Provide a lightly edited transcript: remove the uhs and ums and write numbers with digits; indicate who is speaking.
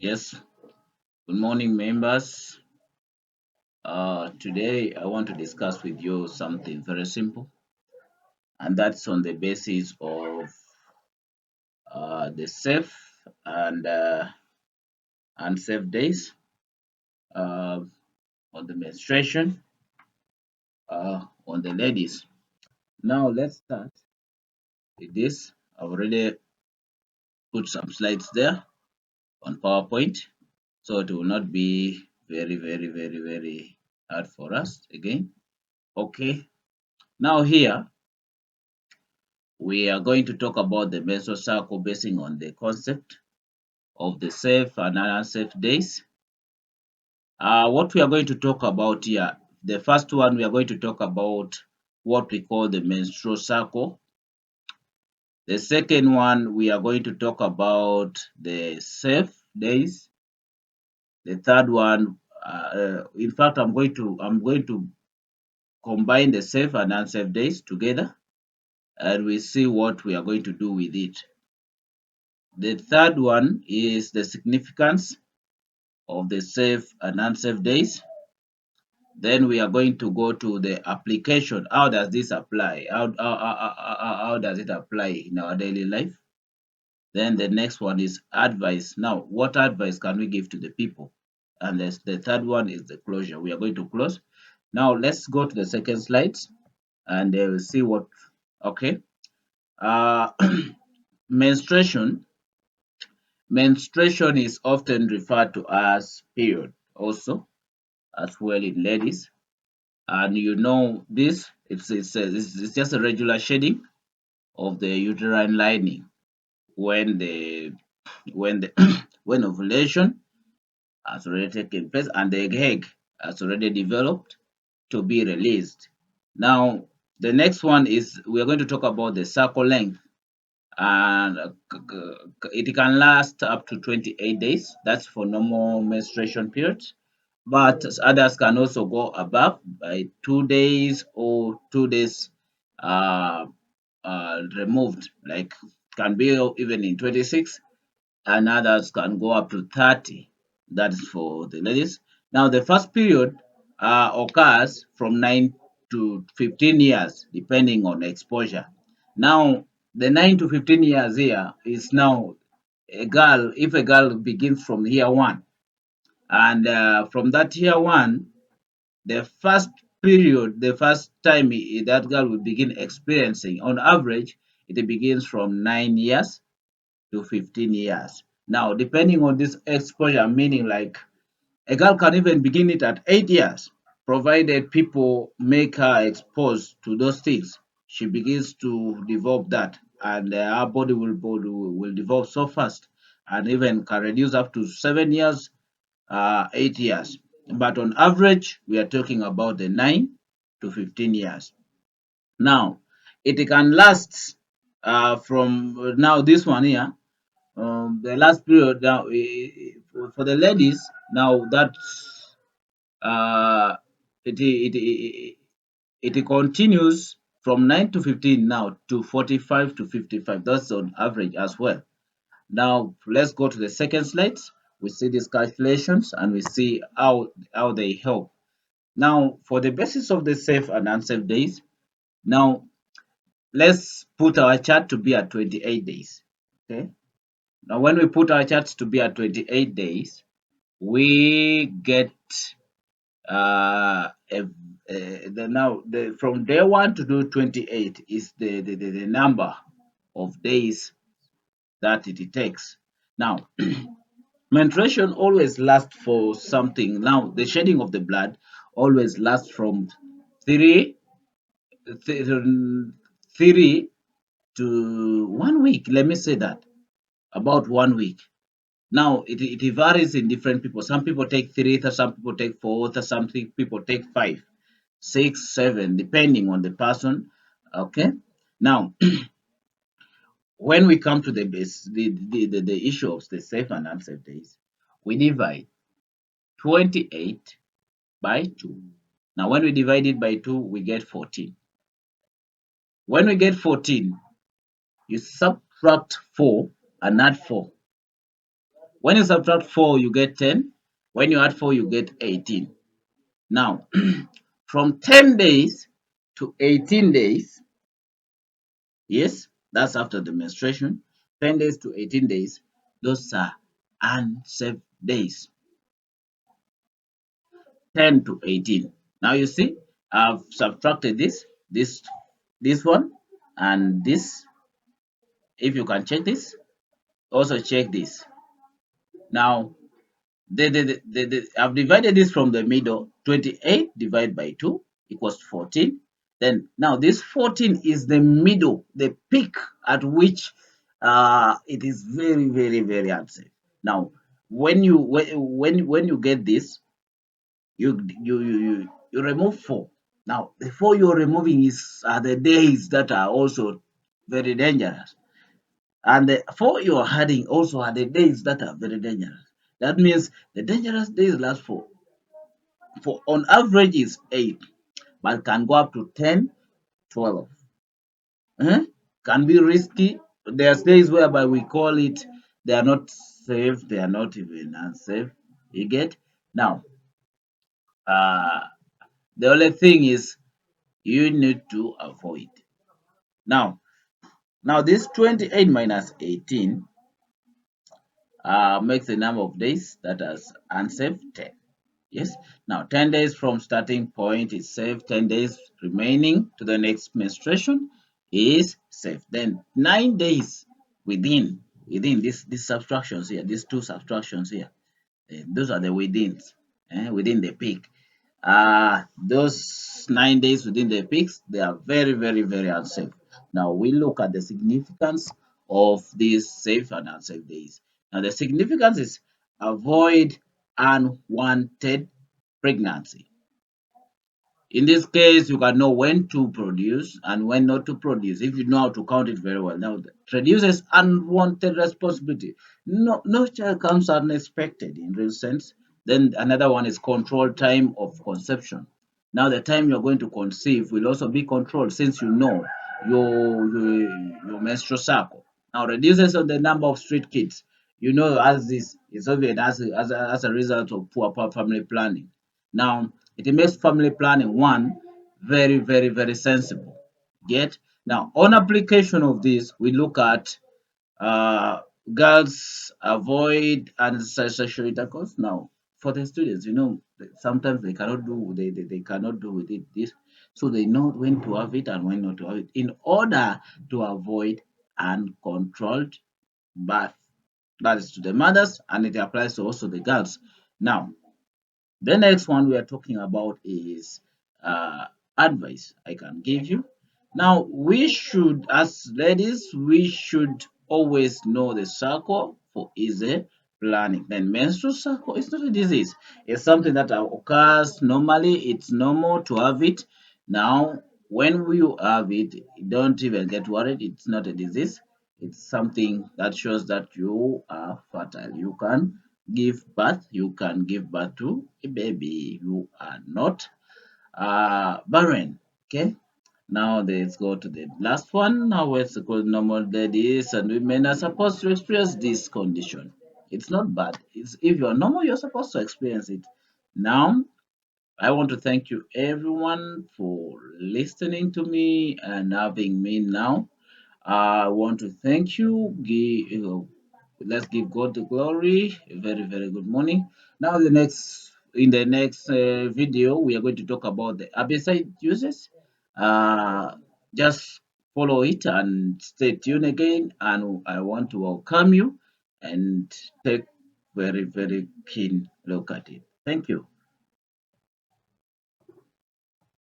Speaker 1: Yes, good morning, members. Today, I want to discuss with you something very simple, and that's on the basis of the safe and unsafe days uh, on the menstruation on the ladies. Now, let's start with this. I've already put some slides there on PowerPoint, so it will not be very hard for us again. Okay, now here we are going to talk about the menstrual cycle basing on the concept of the safe and unsafe days. What we are going to talk about here, the first one, we are going to talk about what we call the menstrual cycle. The second one, we are going to talk about the safe days. The third one, in fact, I'm going to combine the safe and unsafe days together, and we see what we are going to do with it. The third one is the significance of the safe and unsafe days. Then we are going to go to the application. How does this apply? How does it apply in our daily life? Then the next one is advice. Now, what advice can we give to the people? And the third one is the closure. We are going to close. Now, let's go to the second slide and we'll see what. Okay. Uh, menstruation. Menstruation is often referred to as period also as well in ladies. And you know this, it's just a regular shedding of the uterine lining when the when ovulation has already taken place and the egg has already developed to be released. Now, the next one is we are going to talk about the cycle length, and it can last up to 28 days. That's for normal menstruation periods, but others can also go above by 2 days or 2 days uh, removed, like can be even in 26, and others can go up to 30. That is for the ladies. Now, the first period occurs from 9 to 15 years, depending on exposure. Now, the 9 to 15 years here is now a girl, if a girl begins from year one, and from that year one, the first period, the first time that girl will begin experiencing, on average, it begins from 9 years to 15 years. Now, depending on this exposure, meaning like a girl can even begin it at 8 years, provided people make her exposed to those things. She begins to develop that, and her body will develop so fast, and even can reduce up to 7 years, 8 years. But on average, we are talking about the 9 to 15 years. Now, it can last from now this one here, the last period now for the ladies. Now that's it continues from 9 to 15 now to 45 to 55. That's on average as well. Now let's go to the second slide. We see these calculations and we see how they help. Now, for the basis of the safe and unsafe days, now let's put our chart to be at 28 days. Okay. Now, when we put our charts to be at 28 days, we get from day one to do 28 is the number of days that it takes. Now, menstruation always lasts for something. Now, the shedding of the blood always lasts from three, th- 3 to 1 week. Let me say that, about 1 week. Now it varies in different people. Some people take three, some people take four, some people take five, six, seven, depending on the person. Okay. Now, when we come to the base, the issue of the safe and unsafe days, we divide 28 by 2. Now, when we divide it by 2, we get 14. When we get 14, you subtract 4 and add 4. When you subtract 4, you get 10. When you add 4, you get 18. Now, from 10 days to 18 days, yes, that's after the menstruation, 10 days to 18 days, those are unsafe days, 10 to 18. Now you see, I've subtracted this one, and this. If you can check this, also check this. Now, I've divided this from the middle. 28 divided by 2 equals 14. Then now this 14 is the middle, the peak at which it is very, very, very unsafe. Now, when you get this, you remove 4. Now, the 4 you're removing is are the days that are also very dangerous. And the 4 you're adding also are the days that are very dangerous. That means the dangerous days last for on average is 8, but can go up to 10, 12. Can be risky. There's days whereby we call it they are not safe, they are not even unsafe. You get? Now, uh, the only thing is you need to avoid. Now, this 28 minus 18 makes the number of days that is unsafe 10. Yes. Now 10 days from starting point is safe. 10 days remaining to the next menstruation is safe. Then 9 days within these subtractions here, these two subtractions here, those are the withins, within the peak. Those 9 days within the peaks, they are very, very, very unsafe. Now we look at the significance of these safe and unsafe days. Now the significance is avoid unwanted pregnancy. In this case, you can know when to produce and when not to produce if you know how to count it very well. Now, that reduces unwanted responsibility. No child comes unexpected in real sense. Then another one is control time of conception. Now, the time you're going to conceive will also be controlled since you know your menstrual cycle. Now, reduces on the number of street kids. You know, as this is obvious as a result of poor family planning. Now, it makes family planning one very, very, very sensible. Get now on application of this, we look at uh, girls avoid unnecessary sexual intercourse. Now, for the students, sometimes they cannot they cannot do with it this, so they know when to have it and when not to have it in order to avoid uncontrolled birth. That is to the mothers, and it applies to also the girls. Now, the next one we are talking about is uh, advice I can give you. Now, we should, as ladies, we should always know the cycle for easy planning. Then, menstrual cycle is not a disease, it's something that occurs normally. It's normal to have it. Now, when you have it, don't even get worried. It's not a disease, it's something that shows that you are fertile. You can give birth to a baby. You are not barren. Okay. Now let's go to the last one. Now let's go normal ladies and women are supposed to experience this condition. It's not bad. It's if you're normal, you're supposed to experience it. Now I want to thank you everyone for listening to me and having me now. I want to thank you. Let's give God the glory. A very, very good morning. Now, in the next video, we are going to talk about the herbicide uses. Uh, just follow it and stay tuned again. And I want to welcome you and take very, very keen look at it. Thank you.